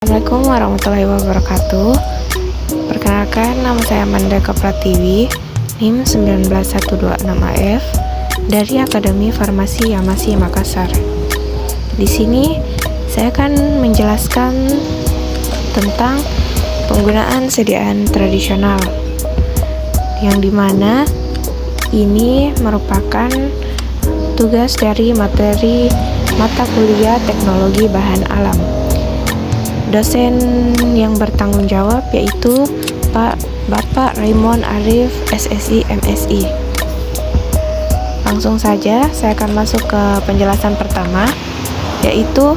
Assalamualaikum warahmatullahi wabarakatuh. Perkenalkan, nama saya Amanda Pratiwi, NIM 19126AF dari Akademi Farmasi Yamasi Makassar. Di sini saya akan menjelaskan tentang penggunaan sediaan tradisional, yang dimana ini merupakan tugas dari materi mata kuliah teknologi bahan alam. Dosen yang bertanggung jawab yaitu Bapak Raymond Arif, SSI, MSI. Langsung saja saya akan masuk ke penjelasan pertama, yaitu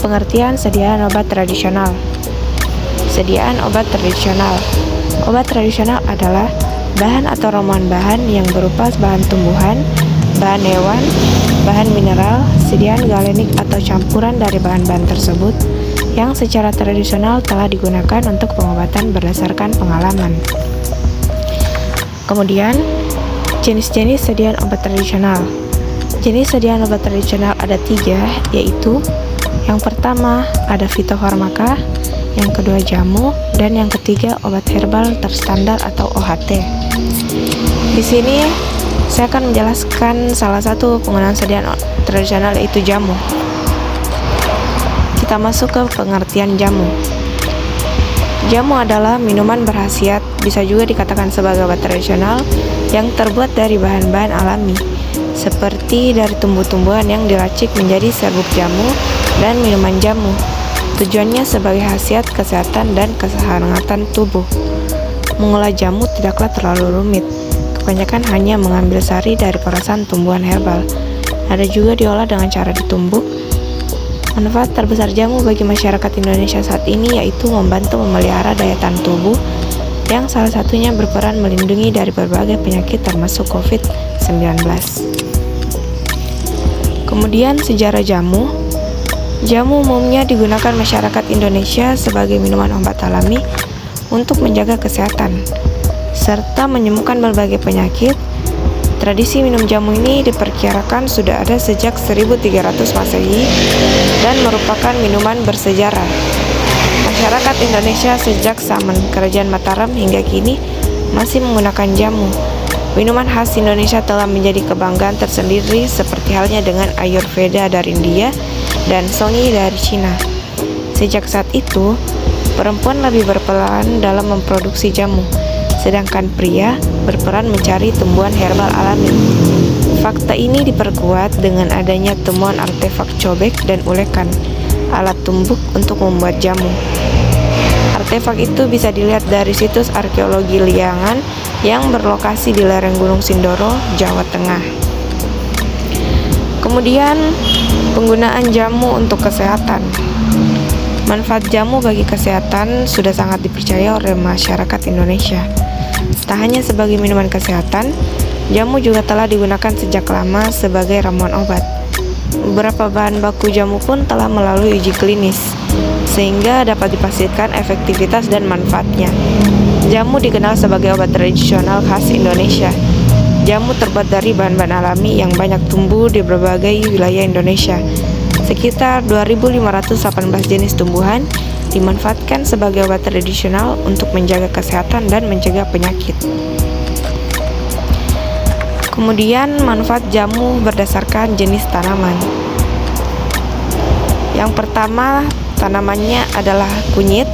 pengertian sediaan obat tradisional. Sediaan obat tradisional. Obat tradisional adalah bahan atau ramuan bahan yang berupa bahan tumbuhan, bahan hewan, bahan mineral, sediaan galenik atau campuran dari bahan-bahan tersebut yang secara tradisional telah digunakan untuk pengobatan berdasarkan pengalaman. Kemudian, jenis-jenis sediaan obat tradisional. Jenis sediaan obat tradisional ada 3, yaitu yang pertama ada fitofarmaka, yang kedua jamu, dan yang ketiga obat herbal terstandar atau OHT. Di sini saya akan menjelaskan salah satu penggunaan sediaan tradisional, yaitu jamu. Kita masuk ke pengertian jamu. Jamu adalah minuman berkhasiat, bisa juga dikatakan sebagai obat tradisional yang terbuat dari bahan-bahan alami, seperti dari tumbuh-tumbuhan yang diracik menjadi serbuk jamu dan minuman jamu. Tujuannya sebagai khasiat kesehatan dan kehangatan tubuh. Mengolah jamu tidaklah terlalu rumit. Kebanyakan hanya mengambil sari dari perasan tumbuhan herbal. Ada juga diolah dengan cara ditumbuk. Manfaat terbesar jamu bagi masyarakat Indonesia saat ini yaitu membantu memelihara daya tahan tubuh, yang salah satunya berperan melindungi dari berbagai penyakit termasuk COVID-19. Kemudian sejarah jamu. Jamu umumnya digunakan masyarakat Indonesia sebagai minuman obat alami untuk menjaga kesehatan serta menyembuhkan berbagai penyakit. Tradisi minum jamu ini diperkirakan sudah ada sejak 1300 Masehi dan merupakan minuman bersejarah. Masyarakat Indonesia sejak zaman Kerajaan Mataram hingga kini masih menggunakan jamu. Minuman khas Indonesia telah menjadi kebanggaan tersendiri, seperti halnya dengan Ayurveda dari India dan Songi dari Cina. Sejak saat itu, perempuan lebih berperan dalam memproduksi jamu, sedangkan pria berperan mencari tumbuhan herbal alami. Fakta ini diperkuat dengan adanya temuan artefak cobek dan ulekan, alat tumbuk untuk membuat jamu. Artefak itu bisa dilihat dari situs arkeologi Liangan yang berlokasi di lereng Gunung Sindoro, Jawa Tengah. Kemudian, penggunaan jamu untuk kesehatan. Manfaat jamu bagi kesehatan sudah sangat dipercaya oleh masyarakat Indonesia. Tak hanya sebagai minuman kesehatan, jamu juga telah digunakan sejak lama sebagai ramuan obat. Beberapa bahan baku jamu pun telah melalui uji klinis, sehingga dapat dipastikan efektivitas dan manfaatnya. Jamu dikenal sebagai obat tradisional khas Indonesia. Jamu terbuat dari bahan-bahan alami yang banyak tumbuh di berbagai wilayah Indonesia. Sekitar 2.518 jenis tumbuhan dimanfaatkan sebagai obat tradisional untuk menjaga kesehatan dan mencegah penyakit. Kemudian, manfaat jamu berdasarkan jenis tanaman. Yang pertama, tanamannya adalah kunyit.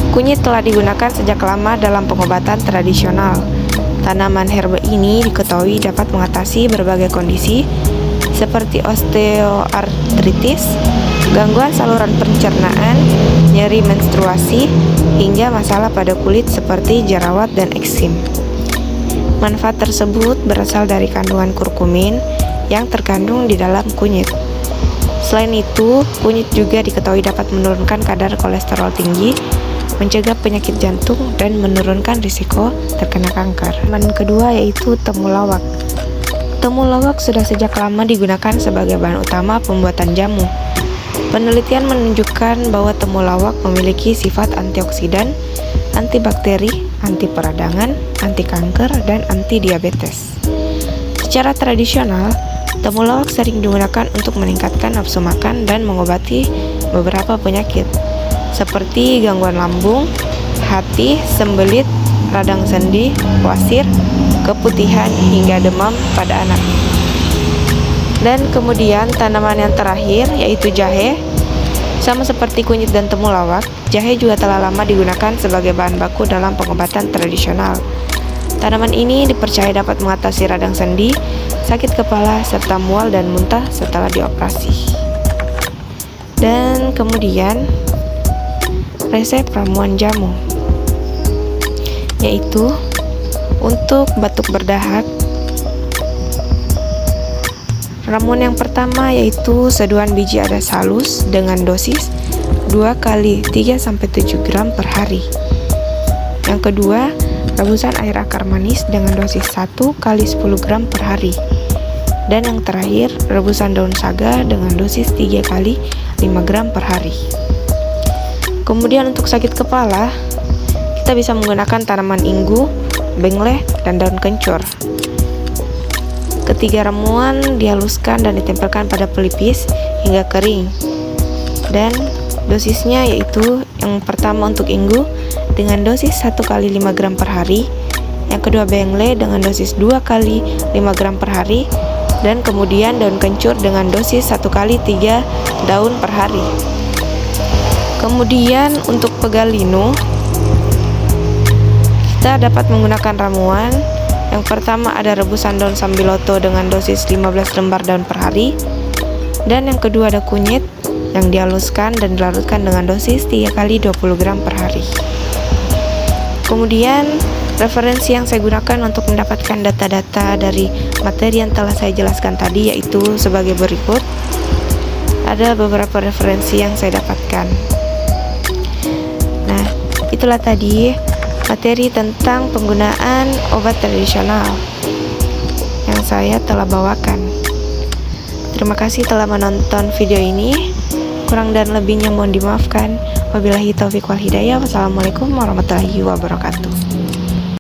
Kunyit telah digunakan sejak lama dalam pengobatan tradisional. Tanaman herba ini diketahui dapat mengatasi berbagai kondisi seperti osteoartritis, gangguan saluran pencernaan, nyeri menstruasi, hingga masalah pada kulit seperti jerawat dan eksim. Manfaat tersebut berasal dari kandungan kurkumin yang terkandung di dalam kunyit. Selain itu, kunyit juga diketahui dapat menurunkan kadar kolesterol tinggi, mencegah penyakit jantung, dan menurunkan risiko terkena kanker. Yang kedua yaitu temulawak. Temulawak sudah sejak lama digunakan sebagai bahan utama pembuatan jamu. Penelitian menunjukkan bahwa temulawak memiliki sifat antioksidan, antibakteri, anti peradangan, anti kanker, dan anti diabetes. Secara tradisional, temulawak sering digunakan untuk meningkatkan nafsu makan dan mengobati beberapa penyakit. seperti gangguan lambung, hati, sembelit, radang sendi, wasir, keputihan, hingga demam pada anak. Dan kemudian tanaman yang terakhir yaitu jahe. Sama seperti kunyit dan temulawak, jahe juga telah lama digunakan sebagai bahan baku dalam pengobatan tradisional. Tanaman ini dipercaya dapat mengatasi radang sendi, sakit kepala, serta mual dan muntah setelah dioperasi. Dan kemudian resep ramuan jamu, yaitu untuk batuk berdahak. Ramuan yang pertama yaitu seduhan biji adas halus dengan dosis 2 kali 3-7 gram per hari. Yang kedua, rebusan air akar manis dengan dosis 1 kali 10 gram per hari. Dan yang terakhir, rebusan daun saga dengan dosis 3 kali 5 gram per hari. Kemudian untuk sakit kepala, kita bisa menggunakan tanaman inggu, bengleh, dan daun kencur. Ketiga ramuan dihaluskan dan ditempelkan pada pelipis hingga kering. Dan dosisnya yaitu yang pertama untuk inggu dengan dosis 1 kali 5 gram per hari, yang kedua bengleh dengan dosis 2 kali 5 gram per hari, dan kemudian daun kencur dengan dosis 1 kali 3 daun per hari. Kemudian untuk pegalinu, kita dapat menggunakan ramuan. Yang pertama ada rebusan daun sambiloto dengan dosis 15 lembar daun per hari. Dan yang kedua ada kunyit yang dihaluskan dan dilarutkan dengan dosis 3 kali 20 gram per hari. Kemudian referensi yang saya gunakan untuk mendapatkan data-data dari materi yang telah saya jelaskan tadi yaitu sebagai berikut. Ada beberapa referensi yang saya dapatkan. Nah, itulah tadi materi tentang penggunaan obat tradisional yang saya telah bawakan. Terima kasih telah menonton video ini. Kurang dan lebihnya mohon dimaafkan. Wabillahi taufiq wal hidayah. Wassalamualaikum warahmatullahi wabarakatuh.